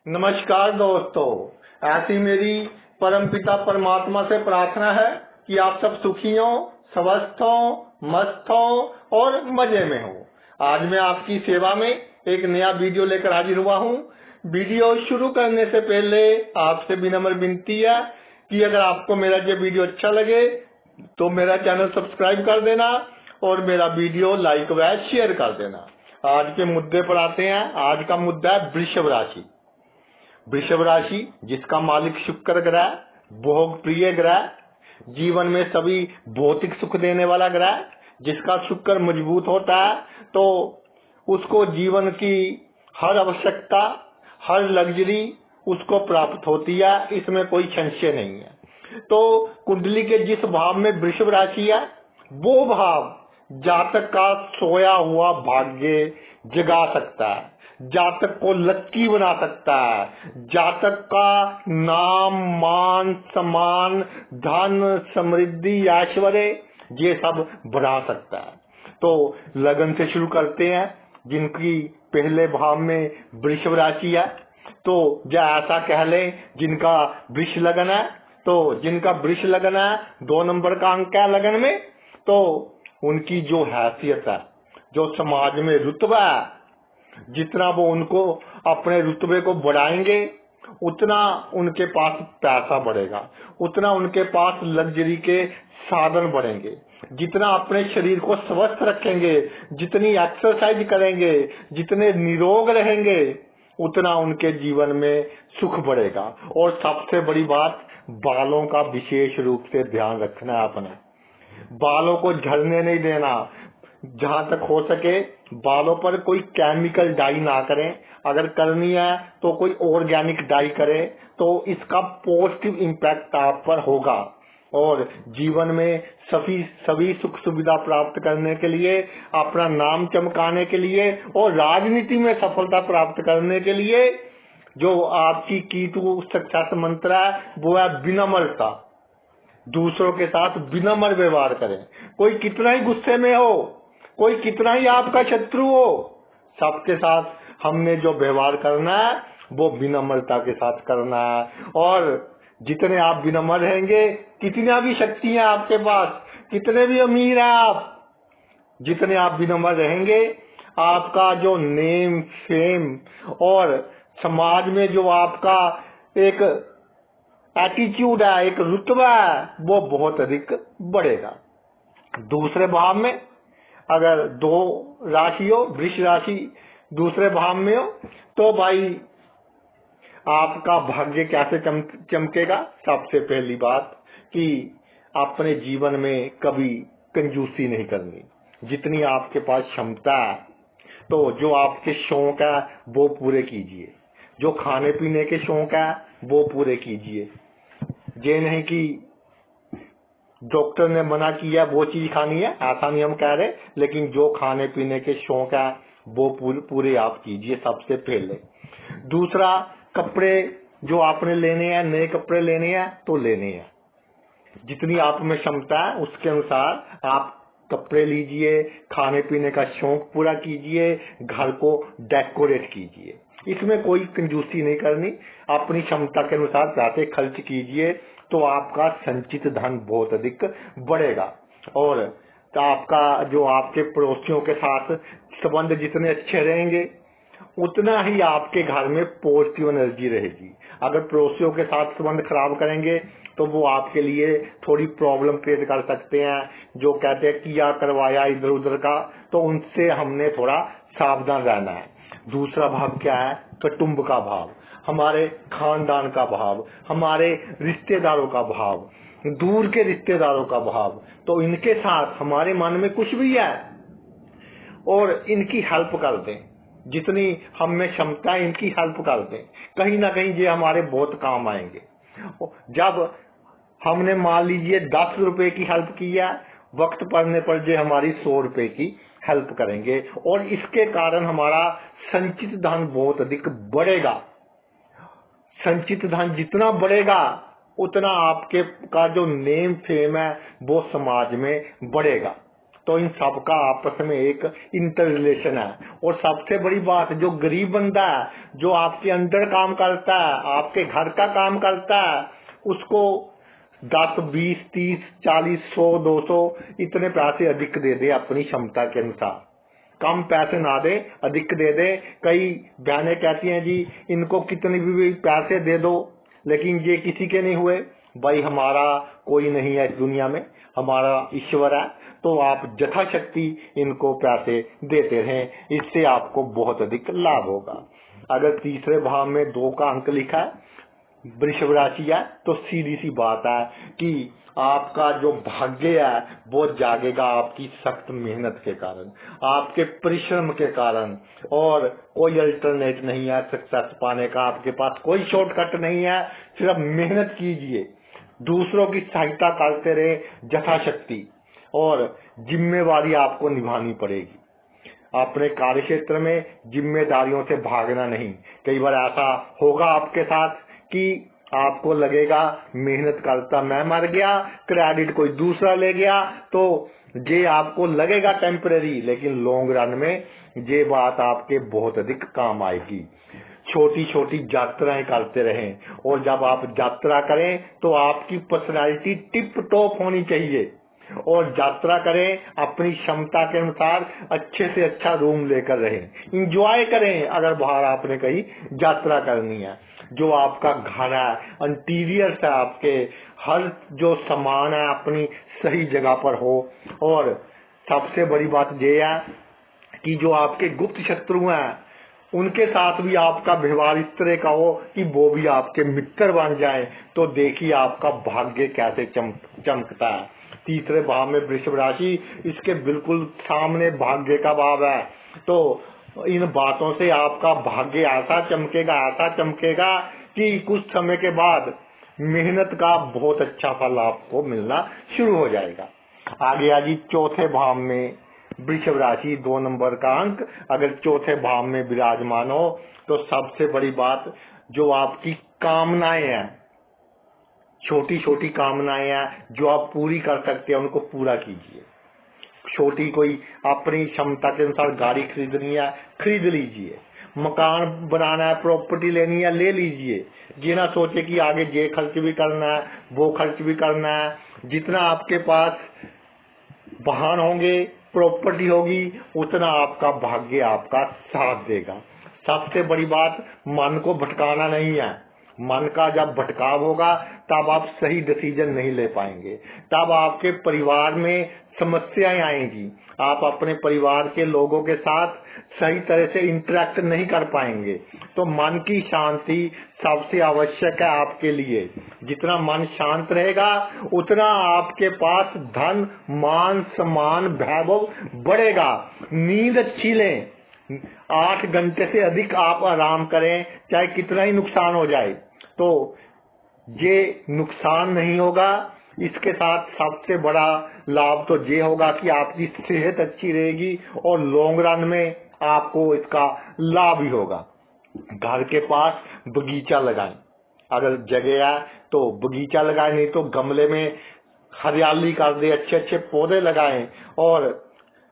नमस्कार दोस्तों, ऐसी मेरी परमपिता परमात्मा से प्रार्थना है कि आप सब सुखी हो, स्वस्थ हो, मस्त हो और मजे में हो। आज मैं आपकी सेवा में एक नया वीडियो लेकर हाजिर हुआ हूँ। वीडियो शुरू करने से पहले आपसे विनम्र विनती है कि अगर आपको मेरा ये वीडियो अच्छा लगे तो मेरा चैनल सब्सक्राइब कर देना और मेरा वीडियो लाइक व शेयर कर देना। आज के मुद्दे पर आते हैं। आज का मुद्दा है वृषभ राशि। वृषभ राशि जिसका मालिक शुक्र ग्रह, भोग प्रिय ग्रह, जीवन में सभी भौतिक सुख देने वाला ग्रह, जिसका शुक्र मजबूत होता है तो उसको जीवन की हर आवश्यकता, हर लग्जरी उसको प्राप्त होती है, इसमें कोई संशय नहीं है। तो कुंडली के जिस भाव में वृषभ राशि है वो भाव जातक का सोया हुआ भाग्य जगा सकता है, जातक को लक्की बना सकता है, जातक का नाम, मान, सम्मान, धन, समृद्धि, ऐश्वर्य ये सब बढ़ा सकता है। तो लगन से शुरू करते हैं। जिनकी पहले भाव में वृषभ राशि है तो या ऐसा कह लें जिनका वृष लगन है, तो जिनका वृष लगन है 2 नंबर का अंक है लगन में, तो उनकी जो हैसियत है, जो समाज में रुतबा है, जितना वो उनको अपने रुतबे को बढ़ाएंगे उतना उनके पास पैसा बढ़ेगा, उतना उनके पास लग्जरी के साधन बढ़ेंगे। जितना अपने शरीर को स्वस्थ रखेंगे, जितनी एक्सरसाइज करेंगे, जितने निरोग रहेंगे, उतना उनके जीवन में सुख बढ़ेगा। और सबसे बड़ी बात, बालों का विशेष रूप से ध्यान रखना है। अपने बालों को झड़ने नहीं देना। जहां तक हो सके बालों पर कोई केमिकल डाई ना करें। अगर करनी है तो कोई ऑर्गेनिक डाई करें, तो इसका पॉजिटिव इम्पैक्ट आप पर होगा। और जीवन में सभी सुख सुविधा प्राप्त करने के लिए, अपना नाम चमकाने के लिए और राजनीति में सफलता प्राप्त करने के लिए जो आपकी की टू सक्सेस मंत्र है वो है विनम्रता। दूसरों के साथ विनम्र व्यवहार करें। कोई कितना ही गुस्से में हो, कोई कितना ही आपका शत्रु हो, सबके साथ हमने जो व्यवहार करना है वो विनम्रता के साथ करना है। और जितने आप विनम्र रहेंगे, कितना भी शक्तियां आपके पास, कितने भी अमीर हैं आप, जितने आप विनम्र रहेंगे, आपका जो नेम फेम और समाज में जो आपका एक एटीट्यूड है, एक रुतबा है, वो बहुत अधिक बढ़ेगा। दूसरे भाव में अगर 2 राशि हो, वृष राशि दूसरे भाव में हो, तो भाई आपका भाग्य कैसे चमकेगा। सबसे पहली बात कि अपने जीवन में कभी कंजूसी नहीं करनी। जितनी आपके पास क्षमता है तो जो आपके शौक है वो पूरे कीजिए, जो खाने पीने के शौक है वो पूरे कीजिए। ये नहीं कि डॉक्टर ने मना किया वो चीज खानी है, ऐसा नहीं हम कह रहे, लेकिन जो खाने पीने के शौक है वो पूरे आप कीजिए सबसे पहले। दूसरा, कपड़े जो आपने लेने हैं, नए कपड़े लेने हैं तो लेने हैं। जितनी आप में क्षमता है उसके अनुसार आप कपड़े लीजिए, खाने पीने का शौक पूरा कीजिए, घर को डेकोरेट कीजिए। इसमें कोई कंजूसी नहीं करनी, अपनी क्षमता के अनुसार पैसे खर्च कीजिए तो आपका संचित धन बहुत अधिक बढ़ेगा। और आपका जो आपके पड़ोसियों के साथ संबंध जितने अच्छे रहेंगे उतना ही आपके घर में पॉजिटिव एनर्जी रहेगी। अगर पड़ोसियों के साथ संबंध खराब करेंगे तो वो आपके लिए थोड़ी प्रॉब्लम क्रिएट कर सकते हैं। जो कहते हैं किया करवाया इधर उधर का, तो उनसे हमने थोड़ा सावधान रहना है। दूसरा भाव क्या है? कुटुंब का भाव, हमारे खानदान का भाव, हमारे रिश्तेदारों का भाव, दूर के रिश्तेदारों का भाव। तो इनके साथ हमारे मन में कुछ भी है और इनकी हेल्प कर दें, जितनी हम में क्षमता है इनकी हेल्प कर दें। कहीं ना कहीं ये हमारे बहुत काम आएंगे। जब हमने मान लीजिए 10 रुपए की हेल्प किया, वक्त पड़ने पर ये हमारी 100 रुपए की हेल्प करेंगे और इसके कारण हमारा संचित धन बहुत अधिक बढ़ेगा। संचित धन जितना बढ़ेगा उतना आपके का जो नेम फेम है वो समाज में बढ़ेगा। तो इन सब का आपस में एक इंटर रिलेशन है। और सबसे बड़ी बात, जो गरीब बंदा है, जो आपके अंडर काम करता है, आपके घर का काम करता है, उसको 10, 20, 30, 40, 100, 200 इतने पैसे अधिक दे दे अपनी क्षमता के अनुसार। कम पैसे ना दे, अधिक दे दे। कई बहनें कहती हैं जी इनको कितने भी पैसे दे दो, लेकिन ये किसी के नहीं हुए। भाई हमारा कोई नहीं है इस दुनिया में, हमारा ईश्वर है, तो आप यथाशक्ति इनको पैसे देते रहें, इससे आपको बहुत अधिक लाभ होगा। अगर तीसरे भाव में 2 का अंक लिखा है, वृषभ राशि है, तो सीधी सी बात है कि आपका जो भाग्य है वो जागेगा आपकी सख्त मेहनत के कारण, आपके परिश्रम के कारण। और कोई अल्टरनेट नहीं है सक्सेस पाने का, आपके पास कोई शॉर्टकट नहीं है। सिर्फ मेहनत कीजिए, दूसरों की सहायता करते रहे यथाशक्ति, और जिम्मेवारी आपको निभानी पड़ेगी। अपने कार्य क्षेत्र में जिम्मेदारियों से भागना नहीं। कई बार ऐसा होगा आपके साथ कि आपको लगेगा मेहनत करता मैं मर गया, क्रेडिट कोई दूसरा ले गया, तो ये आपको लगेगा टेम्परेरी, लेकिन लॉन्ग रन में ये बात आपके बहुत अधिक काम आएगी। छोटी छोटी यात्राएं करते रहें, और जब आप यात्रा करें तो आपकी पर्सनालिटी टिप टॉप होनी चाहिए। और यात्रा करें अपनी क्षमता के अनुसार, अच्छे से अच्छा रूम लेकर रहें, इंजॉय करें। अगर बाहर आपने कहीं यात्रा करनी है, जो आपका घर है, इंटीरियर है, आपके हर जो सामान है अपनी सही जगह पर हो। और सबसे बड़ी बात यह है कि जो आपके गुप्त शत्रु हैं, उनके साथ भी आपका व्यवहार इस तरह का हो कि वो भी आपके मित्र बन जाएं, तो देखिए आपका भाग्य कैसे चमकता है। तीसरे भाव में वृषभ राशि, इसके बिल्कुल सामने भाग्य का भाव है, तो इन बातों से आपका भाग्य ऐसा चमकेगा कि कुछ समय के बाद मेहनत का बहुत अच्छा फल आपको मिलना शुरू हो जाएगा। आगे आजी चौथे भाव में वृषभ राशि 2 नंबर का अंक अगर चौथे भाव में विराजमान हो, तो सबसे बड़ी बात, जो आपकी कामनाएं हैं, छोटी छोटी कामनाएं हैं जो आप पूरी कर सकते हैं, उनको पूरा कीजिए। छोटी कोई अपनी क्षमता के अनुसार गाड़ी खरीदनी है, खरीद लीजिए। मकान बनाना है, प्रॉपर्टी लेनी है, ले लीजिए। ये ना सोचे कि आगे ये खर्च भी करना है, वो खर्च भी करना है। जितना आपके पास वाहन होंगे, प्रॉपर्टी होगी, उतना आपका भाग्य आपका साथ देगा। सबसे बड़ी बात, मन को भटकाना नहीं है। मन का जब भटकाव होगा तब आप सही डिसीजन नहीं ले पाएंगे, तब आपके परिवार में समस्याएं आएंगी, आप अपने परिवार के लोगों के साथ सही तरह से इंटरेक्ट नहीं कर पाएंगे। तो मन की शांति सबसे आवश्यक है आपके लिए। जितना मन शांत रहेगा, उतना आपके पास धन, मान, सम्मान, वैभव बढ़ेगा। नींद अच्छी लें, 8 घंटे से अधिक आप आराम करें, चाहे कितना ही नुकसान हो जाए, तो ये नुकसान नहीं होगा। इसके साथ सबसे बड़ा लाभ तो ये होगा कि आपकी सेहत अच्छी रहेगी, और लॉन्ग रन में आपको इसका लाभ ही होगा। घर के पास बगीचा लगाएं, अगर जगह है तो बगीचा लगाएं, नहीं तो गमले में हरियाली कर दे, अच्छे अच्छे पौधे लगाएं। और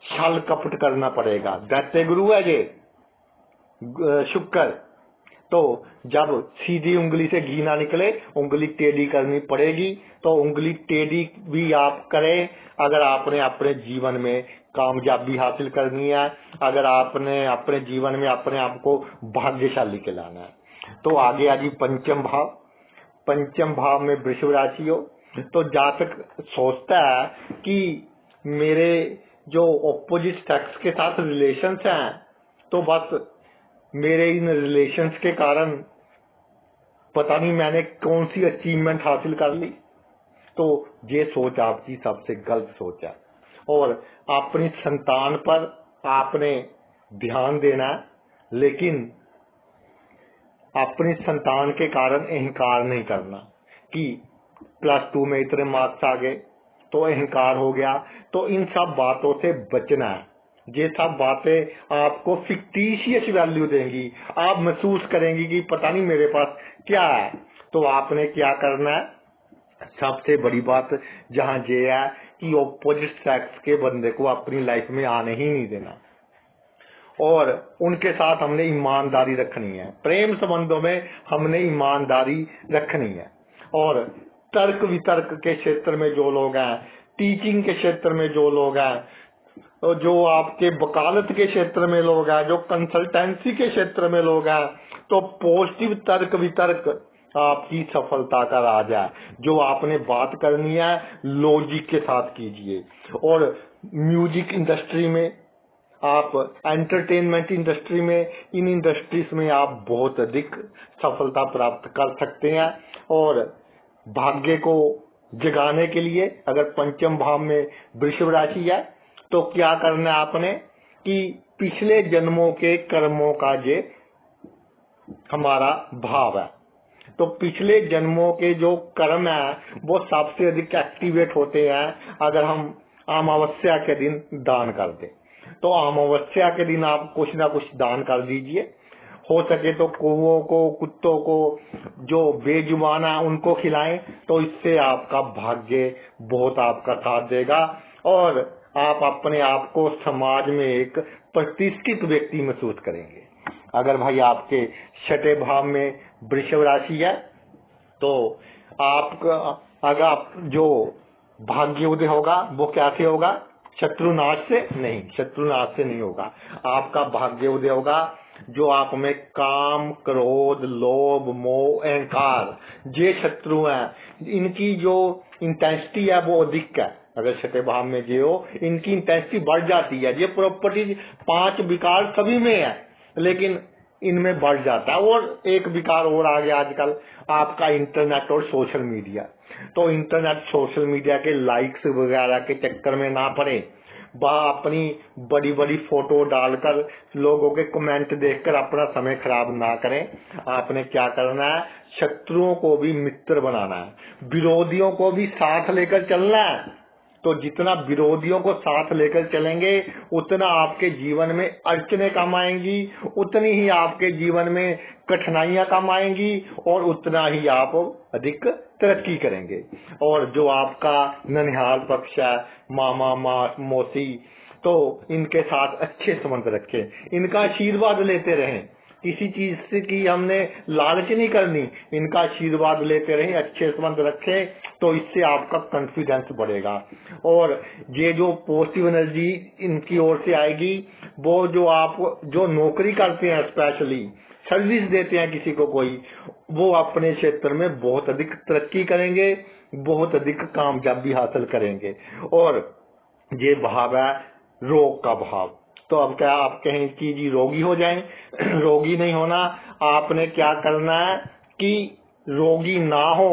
छल कपट करना पड़ेगा, दैत्य गुरु है ये शुक्र, तो जब सीधी उंगली से घी ना निकले, उंगली टेढ़ी करनी पड़ेगी। तो उंगली टेढ़ी भी आप करें अगर आपने अपने जीवन में कामयाबी हासिल करनी है, अगर आपने अपने जीवन में अपने आप को भाग्यशाली कहलाना है। तो आगे आजी पंचम भाव में वृषभ राशि हो, तो जातक सोचता है कि मेरे जो ऑपोजिट सेक्स के साथ रिलेशंस हैं, तो बस मेरे इन रिलेशंस के कारण पता नहीं मैंने कौन सी अचीवमेंट हासिल कर ली। तो ये सोच आपकी सबसे गलत सोच है, और अपनी संतान पर आपने ध्यान देना है, लेकिन अपनी संतान के कारण अहंकार नहीं करना कि +2 में इतने मार्क्स आ गए तो अहंकार हो गया। तो इन सब बातों से बचना है। ये सब बातें आपको फिक्टिशियस वैल्यू देंगी, आप महसूस करेंगी कि पता नहीं मेरे पास क्या है। तो आपने क्या करना है, सबसे बड़ी बात जहाँ ये है कि ऑपोजिट सेक्स के बंदे को अपनी लाइफ में आने ही नहीं देना, और उनके साथ हमने ईमानदारी रखनी है। प्रेम संबंधों में हमने ईमानदारी रखनी है। और तर्क वितर्क के क्षेत्र में जो लोग हैं, टीचिंग के क्षेत्र में जो लोग हैं, तो जो आपके वकालत के क्षेत्र में लोग हैं, जो कंसल्टेंसी के क्षेत्र में लोग हैं, तो पॉजिटिव तर्क वितर्क आपकी सफलता का राज है। जो आपने बात करनी है लॉजिक के साथ कीजिए। और म्यूजिक इंडस्ट्री में, आप एंटरटेनमेंट इंडस्ट्री में, इन इंडस्ट्रीज में आप बहुत अधिक सफलता प्राप्त कर सकते हैं। और भाग्य को जगाने के लिए अगर पंचम भाव में वृषभ राशि है तो क्या करना है आपने कि पिछले जन्मों के कर्मों का ये हमारा भाव है, तो पिछले जन्मों के जो कर्म है वो सबसे अधिक एक्टिवेट होते हैं अगर हम अमावस्या के दिन दान कर दें। तो अमावस्या के दिन आप कुछ ना कुछ दान कर दीजिए। हो सके तो कौवों को, कुत्तों को, जो बेजुबान है उनको खिलाएं, तो इससे आपका भाग्य बहुत आपका साथ देगा और आप अपने आप को समाज में एक प्रतिष्ठित व्यक्ति महसूस करेंगे। अगर भाई आपके छठे भाव में वृषभ राशि है तो आपका अगर आप जो भाग्योदय होगा वो कैसे होगा? शत्रुनाश से नहीं, शत्रुनाश से नहीं होगा। आपका भाग्योदय होगा जो आप में काम, क्रोध, लोभ, मोह, अहंकार ये शत्रु हैं, इनकी जो इंटेंसिटी है वो अधिक है। अगर छठे भाव में जो हो इनकी इंटेंसिटी बढ़ जाती है। ये प्रॉपर्टी 5 विकार सभी में है लेकिन इनमें बढ़ जाता है। और एक विकार और आ गया आजकल, आपका इंटरनेट और सोशल मीडिया। तो इंटरनेट सोशल मीडिया के लाइक्स वगैरह के चक्कर में ना पड़े, वह अपनी बड़ी बड़ी फोटो डालकर लोगों के कमेंट देखकर अपना समय खराब ना करें। आपने क्या करना है? शत्रुओं को भी मित्र बनाना है, विरोधियों को भी साथ लेकर चलना है। तो जितना विरोधियों को साथ लेकर चलेंगे उतना आपके जीवन में अड़चने कम आएंगी, उतनी ही आपके जीवन में कठिनाइयां कम आएंगी और उतना ही आप अधिक तरक्की करेंगे। और जो आपका ननिहाल पक्ष है, मामा, मौसी, तो इनके साथ अच्छे संबंध रखें, इनका आशीर्वाद लेते रहें। किसी चीज से की हमने लालच नहीं करनी, इनका आशीर्वाद लेते रहें, अच्छे संबंध रखें, तो इससे आपका कॉन्फिडेंस बढ़ेगा। और ये जो पॉजिटिव एनर्जी इनकी ओर से आएगी, वो जो आप जो नौकरी करते हैं, स्पेशली सर्विस देते हैं किसी को कोई, वो अपने क्षेत्र में बहुत अधिक तरक्की करेंगे, बहुत अधिक कामयाबी हासिल करेंगे। और ये भाव है रोग का भाव। तो अब क्या आप कहें कि जी रोगी हो जाएं? रोगी नहीं होना। आपने क्या करना है कि रोगी ना हो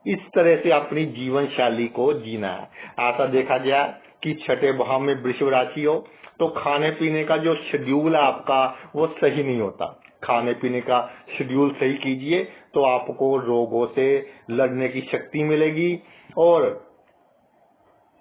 इस तरह से अपनी जीवन शैली को जीना है। ऐसा देखा गया कि छठे भाव में वृषभ राशि हो तो खाने पीने का जो शेड्यूल है आपका वो सही नहीं होता। खाने पीने का शेड्यूल सही कीजिए तो आपको रोगों से लड़ने की शक्ति मिलेगी। और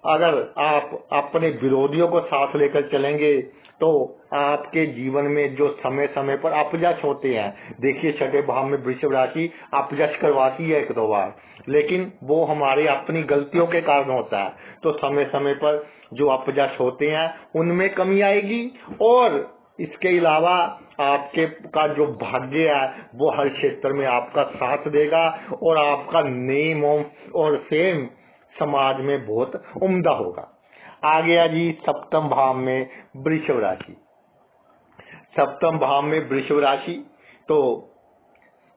अगर आप अपने विरोधियों को साथ लेकर चलेंगे तो आपके जीवन में जो समय समय पर अपयश होते हैं, देखिए छठे भाव में वृषभ राशि अपयश करवाती है 1-2 बार, लेकिन वो हमारे अपनी गलतियों के कारण होता है। तो समय समय पर जो अपयश होते हैं उनमें कमी आएगी। और इसके अलावा आपके का जो भाग्य है वो हर क्षेत्र में आपका साथ देगा और आपका नेम और फेम समाज में बहुत उम्दा होगा। आ गया जी सप्तम भाव में वृषभ राशि। सप्तम भाव में वृषभ राशि, तो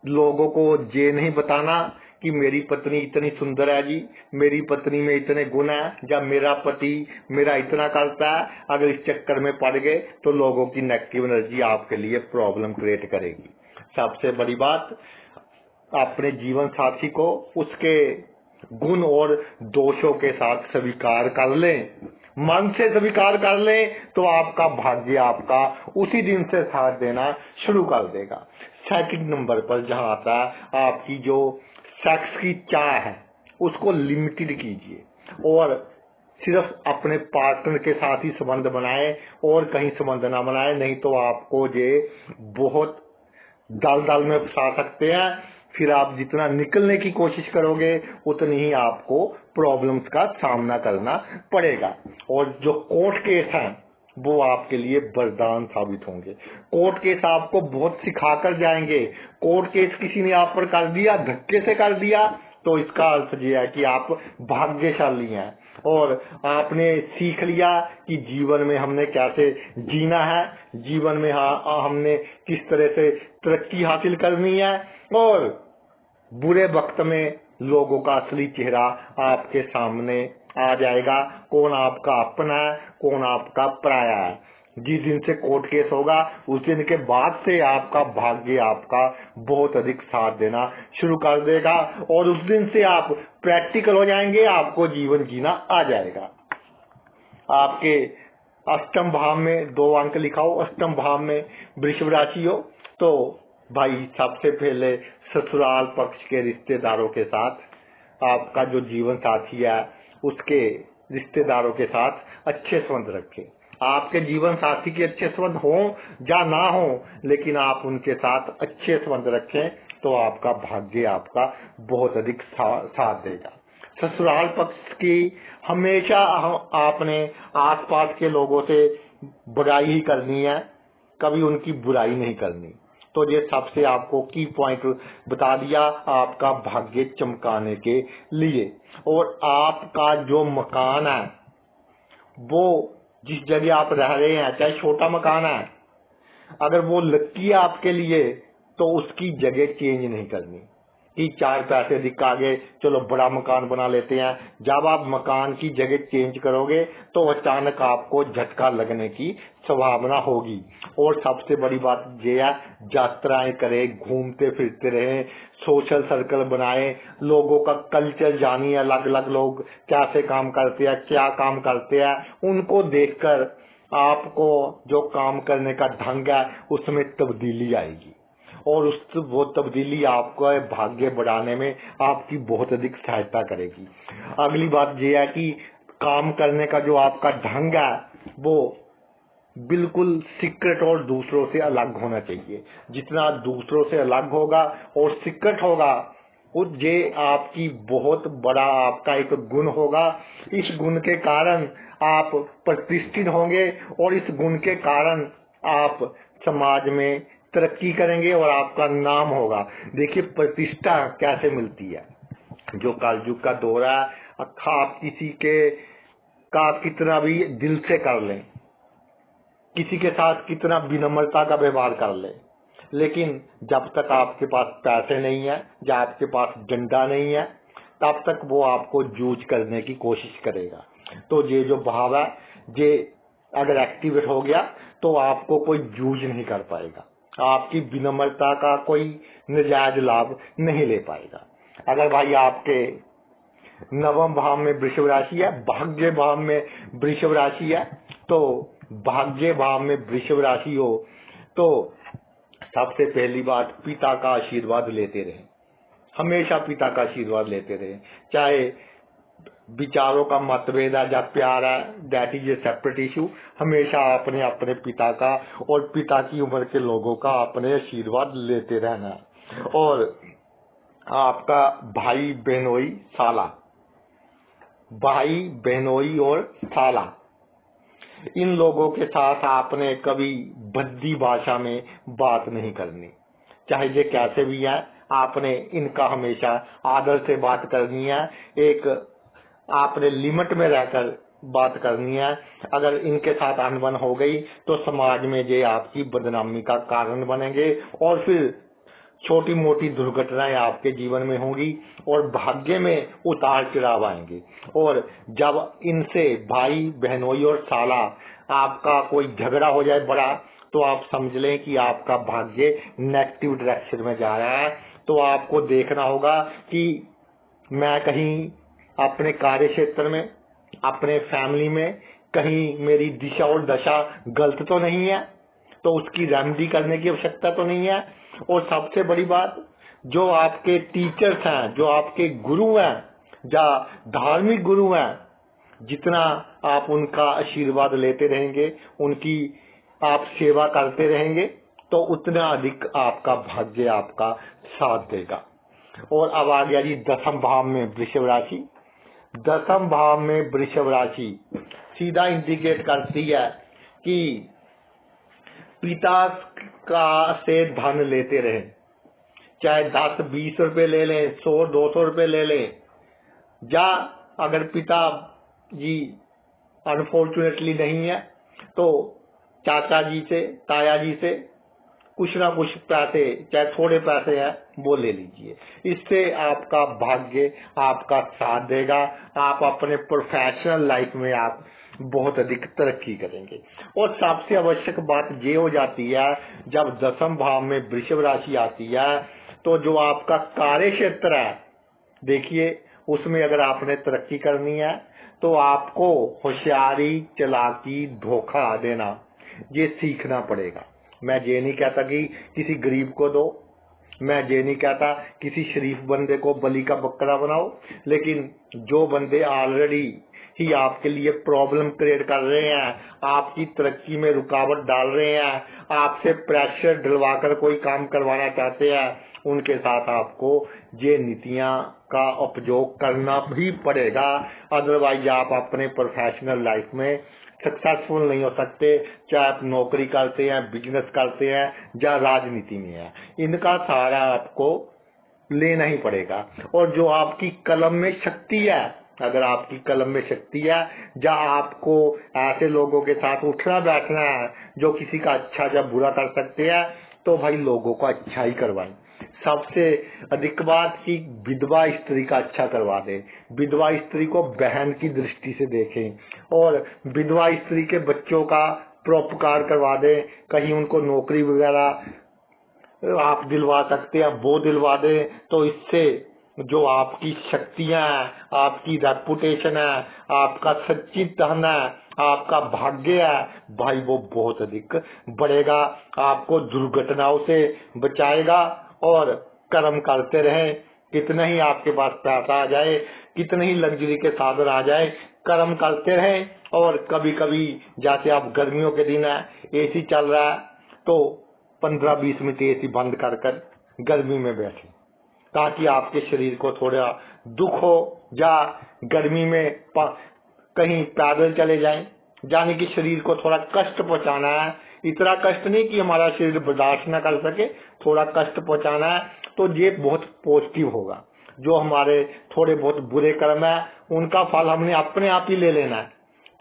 लोगों को ये नहीं बताना कि मेरी पत्नी इतनी सुंदर है जी, मेरी पत्नी में इतने गुण है, या मेरा पति मेरा इतना करता है। अगर इस चक्कर में पड़ गए तो लोगों की नेगेटिव एनर्जी आपके लिए प्रॉब्लम क्रिएट करेगी। सबसे बड़ी बात, अपने जीवन साथी को उसके गुण और दोषों के साथ स्वीकार कर लें, मन से स्वीकार कर लें, तो आपका भाग्य आपका उसी दिन से साथ देना शुरू कर देगा। सेकंड नंबर पर जहां आता है आपकी जो सेक्स की चाह है उसको लिमिटेड कीजिए और सिर्फ अपने पार्टनर के साथ ही संबंध बनाए और कहीं संबंध ना बनाए, नहीं तो आपको ये बहुत दलदल में फंसा सकते हैं। फिर आप जितना निकलने की कोशिश करोगे उतनी ही आपको प्रॉब्लम्स का सामना करना पड़ेगा। और जो कोर्ट केस हैं वो आपके लिए वरदान साबित होंगे। कोर्ट केस आपको बहुत सिखा कर जाएंगे। कोर्ट केस किसी ने आप पर कर दिया, धक्के से कर दिया, तो इसका अर्थ ये है कि आप भाग्यशाली हैं और आपने सीख लिया कि जीवन में हमने कैसे जीना है, जीवन में हमने किस तरह से तरक्की हासिल करनी है। और बुरे वक्त में लोगों का असली चेहरा आपके सामने आ जाएगा, कौन आपका अपना है, कौन आपका पराया है। जिस दिन से कोर्ट केस होगा उस दिन के बाद से आपका भाग्य आपका बहुत अधिक साथ देना शुरू कर देगा और उस दिन से आप प्रैक्टिकल हो जाएंगे, आपको जीवन जीना आ जाएगा। आपके अष्टम भाव में 2 अंक लिखा हो, अष्टम भाव में वृषभ राशि हो, तो भाई सबसे पहले ससुराल पक्ष के रिश्तेदारों के साथ आपका जो जीवन साथी है उसके रिश्तेदारों के साथ अच्छे संबंध रखें। आपके जीवन साथी के अच्छे संबंध हो या ना हो, लेकिन आप उनके साथ अच्छे संबंध रखें तो आपका भाग्य आपका बहुत अधिक साथ देगा। ससुराल पक्ष की हमेशा आपने आसपास के लोगों से बुराई ही करनी है, कभी उनकी बुराई नहीं करनी। तो ये सबसे आपको की पॉइंट बता दिया आपका भाग्य चमकाने के लिए। और आपका जो मकान है वो जिस जगह आप रह रहे हैं, चाहे छोटा मकान है, अगर वो लकी है आपके लिए तो उसकी जगह चेंज नहीं करनी कि 4 पैसे अधिक आ गए चलो बड़ा मकान बना लेते हैं। जब आप मकान की जगह चेंज करोगे तो अचानक आपको झटका लगने की संभावना होगी। और सबसे बड़ी बात यह है, यात्राएं करें, घूमते फिरते रहें, सोशल सर्कल बनाएं, लोगों का कल्चर जानिए, अलग अलग लोग कैसे काम करते हैं, क्या काम करते हैं, उनको देखकर आपको जो काम करने का ढंग है उसमें तब्दीली आएगी और वो तब्दीली आपका भाग्य बढ़ाने में आपकी बहुत अधिक सहायता करेगी। अगली बात यह है कि काम करने का जो आपका ढंग है वो बिल्कुल सीक्रेट और दूसरों से अलग होना चाहिए। जितना दूसरों से अलग होगा और सीक्रेट होगा वो ये आपकी बहुत बड़ा आपका एक गुण होगा। इस गुण के कारण आप प्रतिष्ठित होंगे और इस गुण के कारण आप समाज में तरक्की करेंगे और आपका नाम होगा। देखिए प्रतिष्ठा कैसे मिलती है, जो कलयुग का दौर है, आप किसी के का कितना भी दिल से कर लें, किसी के साथ कितना विनम्रता का व्यवहार कर लें, लेकिन जब तक आपके पास पैसे नहीं है या आपके पास डंडा नहीं है तब तक वो आपको जूझ करने की कोशिश करेगा। तो ये जो भाव है ये अगर एक्टिवेट हो गया तो आपको कोई जूझ नहीं कर पाएगा, आपकी विनम्रता का कोई नजायज लाभ नहीं ले पाएगा। अगर भाई आपके नवम भाव में वृषभ राशि है, भाग्य भाव में वृषभ राशि है, तो भाग्य भाव में वृषभ राशि हो तो सबसे पहली बात पिता का आशीर्वाद लेते रहें, हमेशा पिता का आशीर्वाद लेते रहें। चाहे विचारों का मतभेद है या प्यार है, that is a separate issue, हमेशा आपने अपने पिता का और पिता की उम्र के लोगों का अपने आशीर्वाद लेते रहना। और आपका भाई बहनोई साला, भाई बहनोई और साला, इन लोगों के साथ आपने कभी भद्दी भाषा में बात नहीं करनी, चाहे ये कैसे भी है, आपने इनका हमेशा आदर से बात करनी है, एक आपने लिमिट में रहकर बात करनी है। अगर इनके साथ अनबन हो गई तो समाज में ये आपकी बदनामी का कारण बनेंगे और फिर छोटी मोटी दुर्घटनाएं आपके जीवन में होंगी और भाग्य में उतार चढ़ाव आएंगे। और जब इनसे भाई बहनोई और साला आपका कोई झगड़ा हो जाए बड़ा, तो आप समझ लें कि आपका भाग्य नेगेटिव डायरेक्शन में जा रहा है। तो आपको देखना होगा कि मैं कहीं अपने कार्य क्षेत्र में, अपने फैमिली में कहीं मेरी दिशा और दशा गलत तो नहीं है, तो उसकी रेमेडी करने की आवश्यकता तो नहीं है। और सबसे बड़ी बात, जो आपके टीचर्स हैं, जो आपके गुरु हैं या धार्मिक गुरु हैं, जितना आप उनका आशीर्वाद लेते रहेंगे, उनकी आप सेवा करते रहेंगे, तो उतना अधिक आपका भाग्य आपका साथ देगा। और अब आ गया जी 10वें भाव में वृषभ राशि। 10वें भाव में वृषभ राशि सीधा इंडिकेट करती है कि पिता का से धन लेते रहे, चाहे 10-20 रुपए ले लें, 100-200 रुपए ले लें, या अगर पिता जी अनफॉर्चुनेटली नहीं है तो चाचा जी से, ताया जी से कुछ ना कुछ पैसे, चाहे थोड़े पैसे हैं, वो ले लीजिए। इससे आपका भाग्य आपका साथ देगा। आप अपने प्रोफेशनल लाइफ में आप बहुत अधिक तरक्की करेंगे। और सबसे आवश्यक बात ये हो जाती है, जब 10वें भाव में वृषभ राशि आती है तो जो आपका कार्य क्षेत्र है, देखिए उसमें अगर आपने तरक्की करनी है तो आपको होशियारी, चालाकी, धोखा देना ये सीखना पड़ेगा। मैं ये नहीं कहता कि किसी गरीब को दो, मैं ये नहीं कहता किसी शरीफ बंदे को बलि का बकरा बनाओ, लेकिन जो बंदे ऑलरेडी ही आपके लिए प्रॉब्लम क्रिएट कर रहे हैं, आपकी तरक्की में रुकावट डाल रहे हैं, आपसे प्रेशर डलवाकर कोई काम करवाना चाहते हैं, उनके साथ आपको ये नीतियां का उपयोग करना भी पड़ेगा। अदरवाइज आप अपने प्रोफेशनल लाइफ में सक्सेसफुल नहीं हो सकते। चाहे आप नौकरी करते हैं, बिजनेस करते हैं या राजनीति में है, इनका सहारा आपको लेना ही पड़ेगा। और जो आपकी कलम में शक्ति है, अगर आपकी कलम में शक्ति है, या आपको ऐसे लोगों के साथ उठना बैठना है जो किसी का अच्छा या बुरा कर सकते हैं, तो भाई लोगों को अच्छा ही करवाएं। सबसे अधिक बात की विधवा स्त्री का अच्छा करवा दें, विधवा स्त्री को बहन की दृष्टि से देखें और विधवा स्त्री के बच्चों का परोपकार करवा दें। कहीं उनको नौकरी वगैरह आप दिलवा सकते हैं, वो दिलवा दें। तो इससे जो आपकी शक्तियां हैं, आपकी रेपुटेशन है, आपका सच्ची धन है, आपका भाग्य है भाई, वो बहुत अधिक बढ़ेगा। आपको दुर्घटनाओं से बचाएगा। और कर्म करते रहें, कितना ही आपके पास पैसा आ जाए, कितने ही लग्जरी के साधन आ जाए, कर्म करते रहें। और कभी कभी जैसे आप गर्मियों के दिन है, एसी चल रहा है तो 15-20 मिनट एसी बंद कर गर्मी में बैठें, ताकि आपके शरीर को थोड़ा दुख हो, या गर्मी में कहीं पैदल चले जाएं, यानी कि शरीर को थोड़ा कष्ट पहुंचाना है। इतना कष्ट नहीं कि हमारा शरीर बर्दाश्त न कर सके, थोड़ा कष्ट पहुंचाना है, तो ये बहुत पॉजिटिव होगा। जो हमारे थोड़े बहुत बुरे कर्म है, उनका फल हमने अपने आप ही ले लेना है,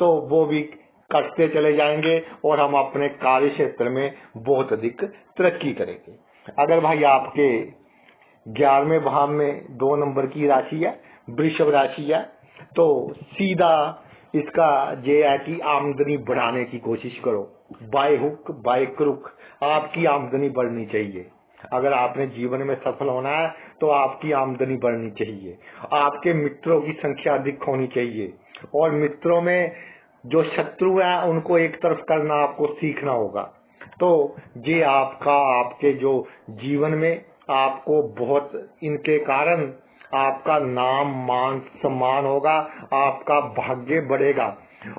तो वो भी करते चले जाएंगे और हम अपने कार्य क्षेत्र में बहुत अधिक तरक्की करेंगे। अगर भाई आपके 11वें भाव में 2 नंबर की राशि है, वृषभ राशि है, तो सीधा इसका ये है कि आमदनी बढ़ाने की कोशिश करो। बाय हुक बाय क्रुक आपकी आमदनी बढ़नी चाहिए। अगर आपने जीवन में सफल होना है तो आपकी आमदनी बढ़नी चाहिए। आपके मित्रों की संख्या अधिक होनी चाहिए, और मित्रों में जो शत्रु हैं उनको एक तरफ करना आपको सीखना होगा। तो ये आपके जो जीवन में आपको बहुत, इनके कारण आपका नाम मान सम्मान होगा, आपका भाग्य बढ़ेगा।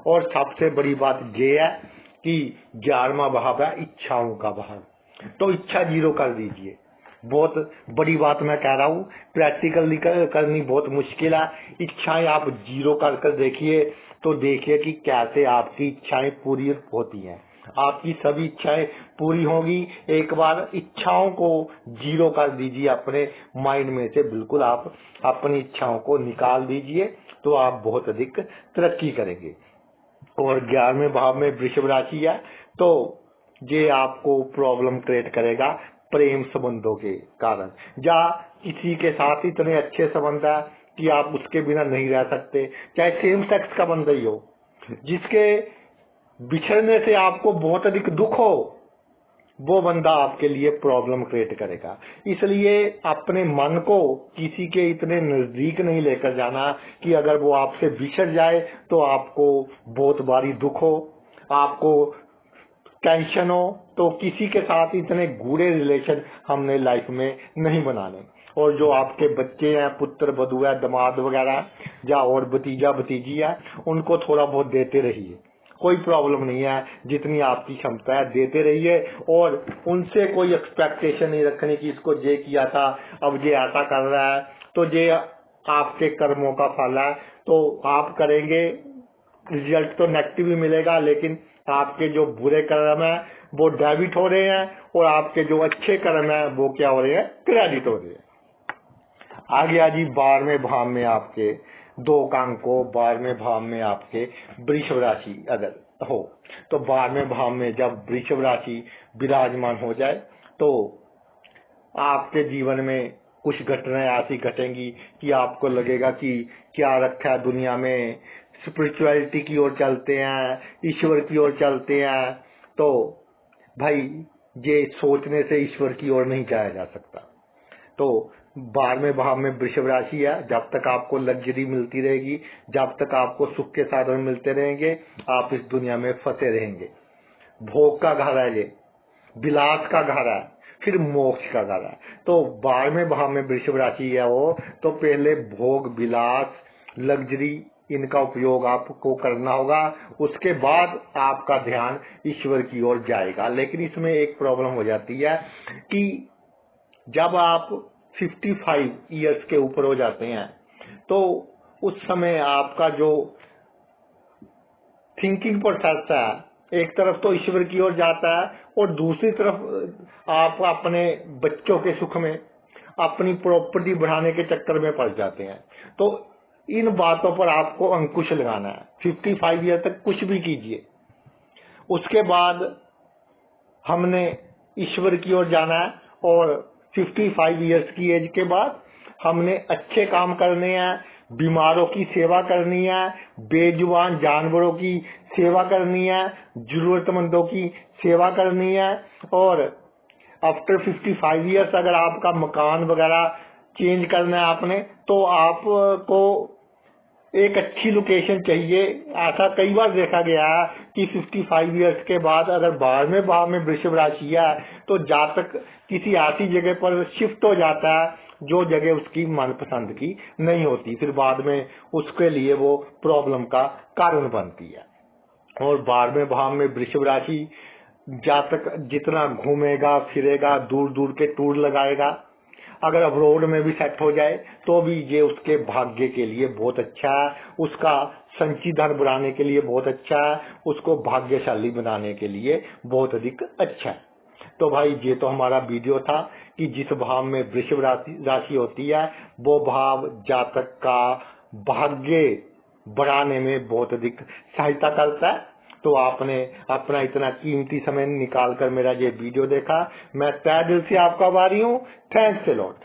और सबसे बड़ी बात ये है कि 11वां भाव है इच्छाओं का भाव, तो इच्छा जीरो कर दीजिए। बहुत बड़ी बात मैं कह रहा हूँ, प्रैक्टिकली करनी बहुत मुश्किल है। इच्छाएं आप जीरो कर देखिए, तो देखिए कि कैसे आपकी इच्छाएं पूरी होती हैं। आपकी सभी इच्छाएं पूरी होगी। एक बार इच्छाओं को जीरो कर दीजिए अपने माइंड में से, बिल्कुल आप अपनी इच्छाओं को निकाल दीजिए, तो आप बहुत अधिक तरक्की करेंगे। और 11वें भाव में वृषभ राशि है, तो ये आपको प्रॉब्लम क्रिएट करेगा प्रेम संबंधों के कारण, या किसी के साथ इतने अच्छे संबंध है कि आप उसके बिना नहीं रह सकते, चाहे सेम सेक्स का बंदा ही हो, जिसके बिछड़ने से आपको बहुत अधिक दुख हो, वो बंदा आपके लिए प्रॉब्लम क्रिएट करेगा। इसलिए अपने मन को किसी के इतने नजदीक नहीं लेकर जाना कि अगर वो आपसे बिछड़ जाए तो आपको बहुत भारी दुख हो, आपको टेंशन हो। तो किसी के साथ इतने गूढ़े रिलेशन हमने लाइफ में नहीं बनाने। और जो आपके बच्चे हैं, पुत्र वधू है, दामाद वगैरह, या और भतीजा भतीजी है, उनको थोड़ा बहुत देते रहिए कोई प्रॉब्लम नहीं है। जितनी आपकी क्षमता है देते रहिए और उनसे कोई एक्सपेक्टेशन नहीं रखनी कि इसको ये किया था अब ये ऐसा कर रहा है तो ये आपके कर्मों का फल है। तो आप करेंगे रिजल्ट तो नेगेटिव ही मिलेगा, लेकिन आपके जो बुरे कर्म है वो डेबिट हो रहे हैं और आपके जो अच्छे कर्म है वो क्या हो रहे हैं, क्रेडिट हो रहे हैं। आ गया जी 12वें भाव में आपके 2 अंक को 12वें भाव में आपके वृषभ राशि अगर हो तो 12वें भाव में जब वृषभ राशि विराजमान हो जाए तो आपके जीवन में कुछ घटनाएं ऐसी घटेंगी कि आपको लगेगा कि क्या रखा है दुनिया में, स्पिरिचुअलिटी की ओर चलते हैं, ईश्वर की ओर चलते हैं। तो भाई ये सोचने से ईश्वर की ओर नहीं जाया जा सकता। तो 12वें भाव में वृषभ राशि है, जब तक आपको लग्जरी मिलती रहेगी, जब तक आपको सुख के साधन मिलते रहेंगे, आप इस दुनिया में फंसे रहेंगे। भोग का घर है ये, विलास का घर है, फिर मोक्ष का घर है। तो 12वें भाव में वृषभ राशि है वो, तो पहले भोग विलास लग्जरी इनका उपयोग आपको करना होगा, उसके बाद आपका ध्यान ईश्वर की ओर जाएगा। लेकिन इसमें एक प्रॉब्लम हो जाती है कि जब आप 55 इयर्स के ऊपर हो जाते हैं तो उस समय आपका जो थिंकिंग प्रोसेस है एक तरफ तो ईश्वर की ओर जाता है और दूसरी तरफ आप अपने बच्चों के सुख में अपनी प्रॉपर्टी बढ़ाने के चक्कर में फंस जाते हैं। तो इन बातों पर आपको अंकुश लगाना है। 55 ईयर तक कुछ भी कीजिए, उसके बाद हमने ईश्वर की ओर जाना है और 55 इयर्स की एज के बाद हमने अच्छे काम करने हैं, बीमारों की सेवा करनी है, बेजुबान जानवरों की सेवा करनी है, जरूरतमंदों की सेवा करनी है। और आफ्टर 55 इयर्स अगर आपका मकान वगैरह चेंज करना है आपने, तो आपको एक अच्छी लोकेशन चाहिए। ऐसा कई बार देखा गया है कि 55 इयर्स के बाद अगर 12वें भाव में वृषभ राशि है तो जातक किसी ऐसी जगह पर शिफ्ट हो जाता है जो जगह उसकी मनपसंद की नहीं होती, फिर बाद में उसके लिए वो प्रॉब्लम का कारण बनती है। और 12वें भाव में वृषभ राशि जातक जितना घूमेगा फिरेगा, दूर दूर के टूर लगाएगा, अगर अब्रोड में भी सेट हो जाए तो भी ये उसके भाग्य के लिए बहुत अच्छा है, उसका संचित धन बढ़ाने के लिए बहुत अच्छा है, उसको भाग्यशाली बनाने के लिए बहुत अधिक अच्छा है। तो भाई ये तो हमारा वीडियो था कि जिस भाव में वृषभ राशि होती है वो भाव जातक का भाग्य बढ़ाने में बहुत अधिक सहायता करता है। तो आपने अपना इतना कीमती समय निकाल कर मेरा ये वीडियो देखा, मैं तहे दिल से आपका आभारी हूँ। Thanks a lot.